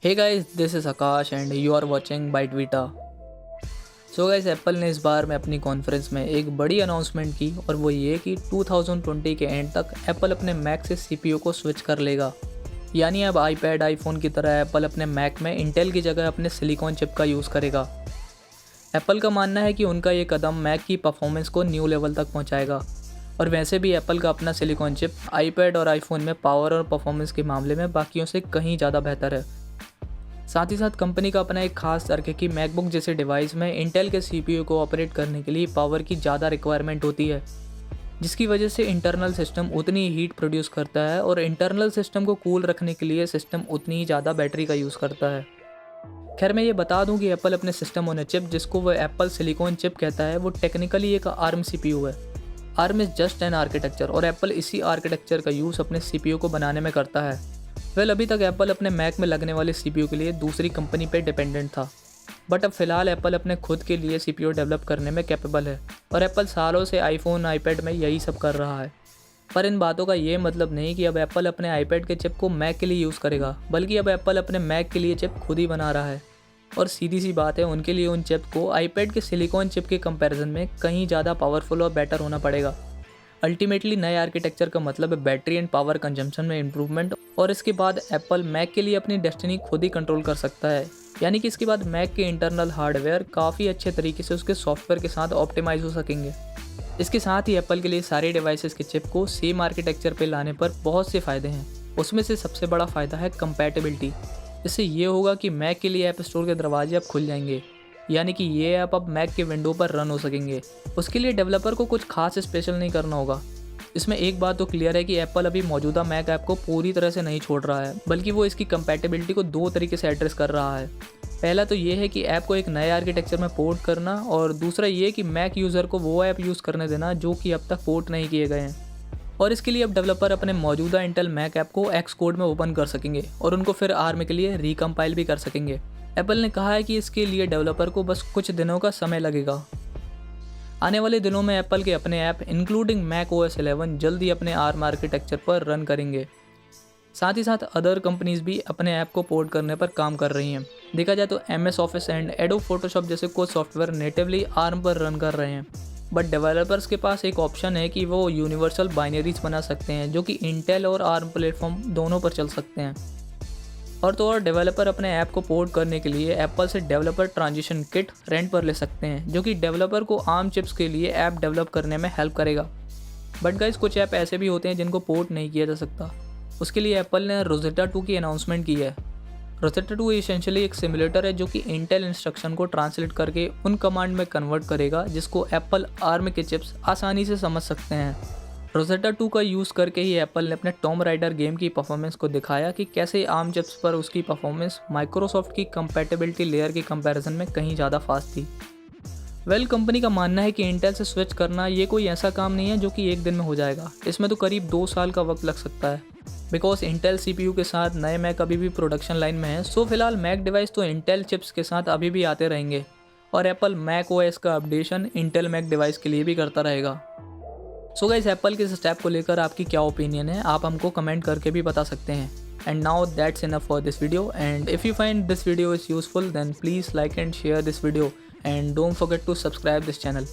Hey guys, this is Akash and you are watching ByteVita। So guys, Apple ने इस बार में अपनी कॉन्फ्रेंस में एक बड़ी अनाउंसमेंट की और वो ये कि 2020 के एंड तक एप्पल अपने मैक से सीपीयू को स्विच कर लेगा। यानी अब आईपैड, आईफोन की तरह एप्पल अपने मैक में इंटेल की जगह अपने सिलिकॉन चिप का यूज़ करेगा। एप्पल का मानना है कि उनका ये कदम मैक की परफॉर्मेंस को न्यू लेवल तक पहुँचाएगा। और वैसे भी एप्पल का अपना सिलिकॉन चिप आईपैड और आईफोन में पावर और परफॉर्मेंस के मामले में बाकियों से कहीं ज़्यादा बेहतर है। साथ ही साथ कंपनी का अपना एक खास तर्क है कि मैकबुक जैसे डिवाइस में इंटेल के सीपीयू को ऑपरेट करने के लिए पावर की ज़्यादा रिक्वायरमेंट होती है, जिसकी वजह से इंटरनल सिस्टम उतनी हीट प्रोड्यूस करता है और इंटरनल सिस्टम को कूल रखने के लिए सिस्टम उतनी ही ज़्यादा बैटरी का यूज़ करता है। खैर, मैं ये बता दूं कि एप्पल अपने सिस्टम ऑन चिप, जिसको वह एप्पल सिलिकॉन चिप कहता है, वो टेक्निकली एक आर्म सीपीयू है। Arm is just an architecture और एप्पल इसी आर्किटेक्चर का यूज़ अपने सीपीयू को बनाने में करता है। अभी तक एप्पल अपने मैक में लगने वाले सीपीयू के लिए दूसरी कंपनी पे डिपेंडेंट था, बट अब फिलहाल एप्पल अपने खुद के लिए सीपीयू डेवलप करने में कैपेबल है और एप्पल सालों से आईफोन, आईपैड में यही सब कर रहा है। पर इन बातों का ये मतलब नहीं कि अब एप्पल अपने आईपैड के चिप को मैक के लिए यूज़ करेगा, बल्कि अब एप्पल अपने मैक के लिए चिप खुद ही बना रहा है। और सीधी सी बात है, उनके लिए उन चिप को आईपैड के सिलिकॉन चिप के कंपैरिजन में कहीं ज़्यादा पावरफुल और बेटर होना पड़ेगा। अल्टीमेटली नए आर्किटेक्चर का मतलब है बैटरी एंड पावर कंजम्पशन में इम्प्रूवमेंट, और इसके बाद एप्पल मैक के लिए अपनी डेस्टिनी खुद ही कंट्रोल कर सकता है। यानी कि इसके बाद मैक के इंटरनल हार्डवेयर काफ़ी अच्छे तरीके से उसके सॉफ्टवेयर के साथ ऑप्टिमाइज हो सकेंगे। इसके साथ ही एप्पल के लिए सारे डिवाइसेस के चिप को सेम आर्किटेक्चर पे लाने पर बहुत से फ़ायदे हैं। उसमें से सबसे बड़ा फ़ायदा है कंपैटिबिलिटी। इससे ये होगा कि मैक के लिए ऐप स्टोर के दरवाजे अब खुल जाएंगे, यानी कि ये ऐप अब मैक के विंडो पर रन हो सकेंगे। उसके लिए डेवलपर को कुछ खास स्पेशल नहीं करना होगा। इसमें एक बात तो क्लियर है कि एप्पल अभी मौजूदा मैक ऐप को पूरी तरह से नहीं छोड़ रहा है, बल्कि वो इसकी कंपैटिबिलिटी को दो तरीके से एड्रेस कर रहा है। पहला तो ये है कि ऐप को एक नए आर्किटेक्चर में पोर्ट करना, और दूसरा ये कि मैक यूज़र को वो ऐप यूज़ करने देना जो कि अब तक पोर्ट नहीं किए गए हैं। और इसके लिए अब डेवलपर अपने मौजूदा इंटेल मैक ऐप को एक्स कोड में ओपन कर सकेंगे और उनको फिर आर्म के लिए रिकम्पाइल भी कर सकेंगे। एप्पल ने कहा है कि इसके लिए डेवलपर को बस कुछ दिनों का समय लगेगा। आने वाले दिनों में एप्पल के अपने ऐप इंक्लूडिंग मैक OS 11 जल्द ही अपने आर्म आर्किटेक्चर पर रन करेंगे। साथ ही साथ अदर कंपनीज भी अपने ऐप को पोर्ट करने पर काम कर रही हैं। देखा जाए तो MS office and adobe Photoshop जैसे कुछ सॉफ्टवेयर नेटिवली आर्म पर रन कर रहे हैं, बट डेवलपर्स के पास एक ऑप्शन है कि वो यूनिवर्सल बाइनरीज बना सकते हैं जो कि इंटेल और आर्म प्लेटफॉर्म दोनों पर चल सकते हैं। और तो और डेवलपर अपने ऐप को पोर्ट करने के लिए एप्पल से डेवलपर ट्रांजिशन किट रेंट पर ले सकते हैं, जो कि डेवलपर को आर्म चिप्स के लिए ऐप डेवलप करने में हेल्प करेगा। बट गाइस, कुछ ऐप ऐसे भी होते हैं जिनको पोर्ट नहीं किया जा सकता। उसके लिए एप्पल ने रोजेटा 2 की अनाउंसमेंट की है। रोजेटा 2 एसेंशियली एक सिमुलेटर है जो कि इंटेल इंस्ट्रक्शन को ट्रांसलेट करके उन कमांड में कन्वर्ट करेगा जिसको एप्पल आर्म के चिप्स आसानी से समझ सकते हैं। रोजेटा 2 का यूज़ करके ही एप्पल ने अपने टॉम राइडर गेम की परफॉर्मेंस को दिखाया कि कैसे आर्म चिप्स पर उसकी परफॉर्मेंस माइक्रोसॉफ्ट की कंपैटिबिलिटी लेयर के कंपैरिजन में कहीं ज़्यादा फास्ट थी। कंपनी का मानना है कि इंटेल से स्विच करना ये कोई ऐसा काम नहीं है जो कि एक दिन में हो जाएगा। इसमें तो करीब 2 साल का वक्त लग सकता है, बिकॉज इंटेल सीपीयू के साथ नए मैक अभी भी प्रोडक्शन लाइन में है। सो फिलहाल मैक डिवाइस तो इंटेल चिप्स के साथ अभी भी आते रहेंगे और एप्पल मैक OS का अपडेशन इंटेल मैक डिवाइस के लिए भी करता रहेगा। सो गाइस, एप्पल के इस स्टेप को लेकर आपकी क्या ओपिनियन है, आप हमको कमेंट करके भी बता सकते हैं। And now that's enough for this video, and if you find this video is useful then please like and share this video, and don't forget to subscribe this channel.